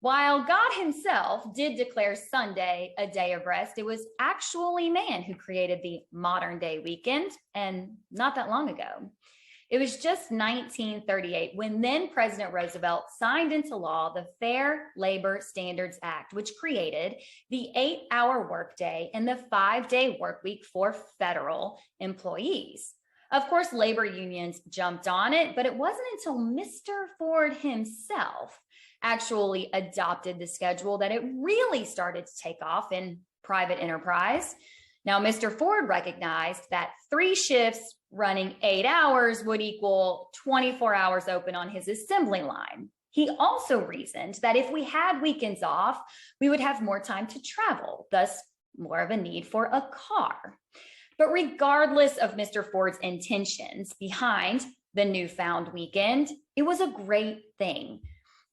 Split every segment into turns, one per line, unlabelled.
While God himself did declare Sunday a day of rest, it was actually man who created the modern day weekend, and not that long ago. It was just 1938 when then President Roosevelt signed into law the Fair Labor Standards Act, which created the 8-hour workday and the 5-day work week for federal employees. Of course, labor unions jumped on it, but it wasn't until Mr. Ford himself actually adopted the schedule that it really started to take off in private enterprise. Now, Mr. Ford recognized that 3 shifts running 8 hours would equal 24 hours open on his assembly line. He also reasoned that if we had weekends off, we would have more time to travel, thus more of a need for a car. But regardless of Mr. Ford's intentions behind the newfound weekend, it was a great thing.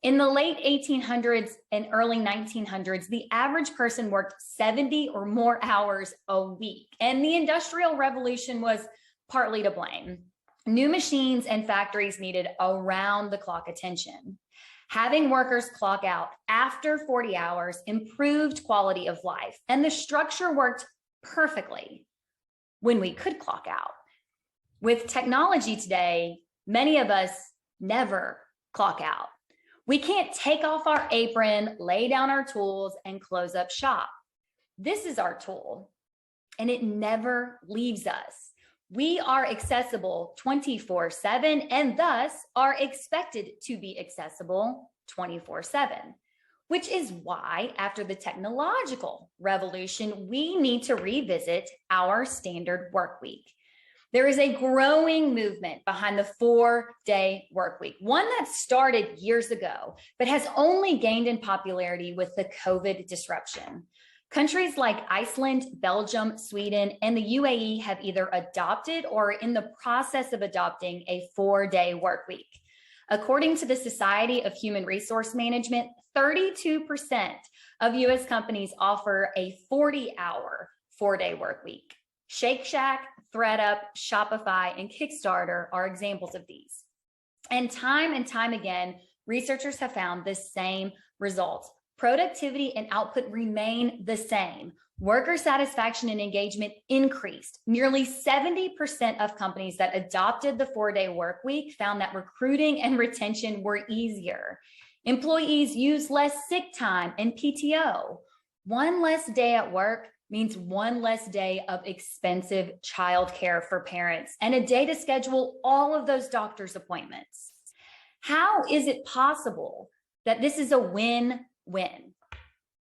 In the late 1800s and early 1900s, the average person worked 70 or more hours a week, and the Industrial Revolution was partly to blame. New machines and factories needed around-the-clock attention. Having workers clock out after 40 hours improved quality of life, and the structure worked perfectly when we could clock out. With technology today, many of us never clock out. We can't take off our apron, lay down our tools, and close up shop. This is our tool, and it never leaves us. We are accessible 24/7 and thus are expected to be accessible 24/7, which is why after the technological revolution, we need to revisit our standard work week. There is a growing movement behind the 4-day work week, one that started years ago, but has only gained in popularity with the COVID disruption. Countries like Iceland, Belgium, Sweden, and the UAE have either adopted or are in the process of adopting a 4-day work week. According to the Society of Human Resource Management, 32% of US companies offer a 40-hour 4-day work week. Shake Shack, ThreadUp, Shopify, and Kickstarter are examples of these. And time again, researchers have found the same results. Productivity and output remain the same. Worker satisfaction and engagement increased. Nearly 70% of companies that adopted the 4-day work week found that recruiting and retention were easier. Employees use less sick time and PTO. One less day at work means one less day of expensive childcare for parents and a day to schedule all of those doctor's appointments. How is it possible that this is a win-win?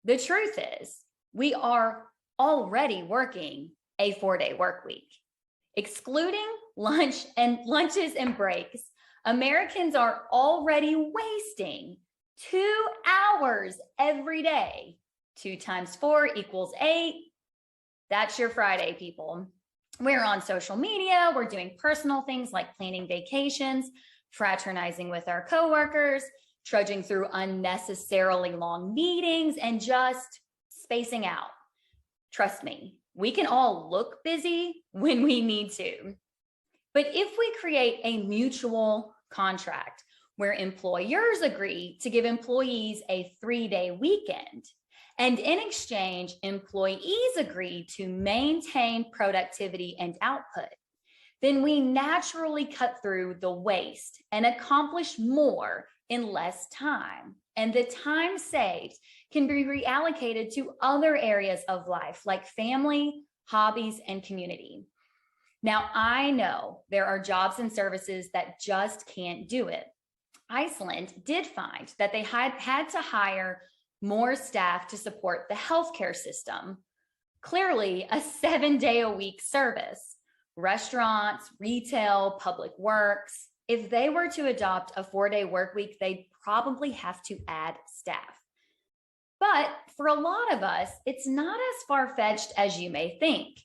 The truth is, we are already working a 4-day work week. Excluding lunches and breaks, Americans are already wasting 2 hours every day. 2 times 4 equals 8. That's your Friday, people. We're on social media. We're doing personal things like planning vacations, fraternizing with our coworkers, trudging through unnecessarily long meetings, and just spacing out. Trust me, we can all look busy when we need to. But if we create a mutual contract where employers agree to give employees a 3-day weekend, and in exchange, employees agree to maintain productivity and output, then we naturally cut through the waste and accomplish more in less time. And the time saved can be reallocated to other areas of life like family, hobbies, and community. Now, I know there are jobs and services that just can't do it. Iceland did find that they had to hire more staff to support the healthcare system. Clearly, a 7-day-a-week service. Restaurants, retail, public works, if they were to adopt a 4-day work week, they'd probably have to add staff. But for a lot of us, it's not as far-fetched as you may think.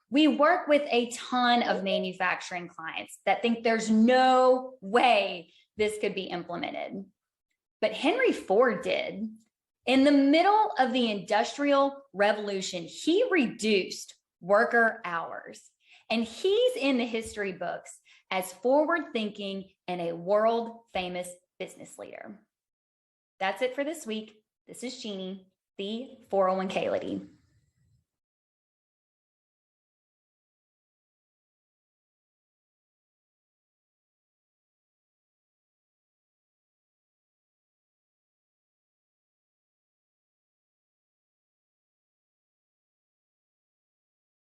We work with a ton of manufacturing clients that think there's no way this could be implemented. But Henry Ford did. In the middle of the Industrial Revolution, he reduced worker hours, and he's in the history books as forward-thinking and a world-famous business leader. That's it for this week. This is Jeannie, the 401k lady.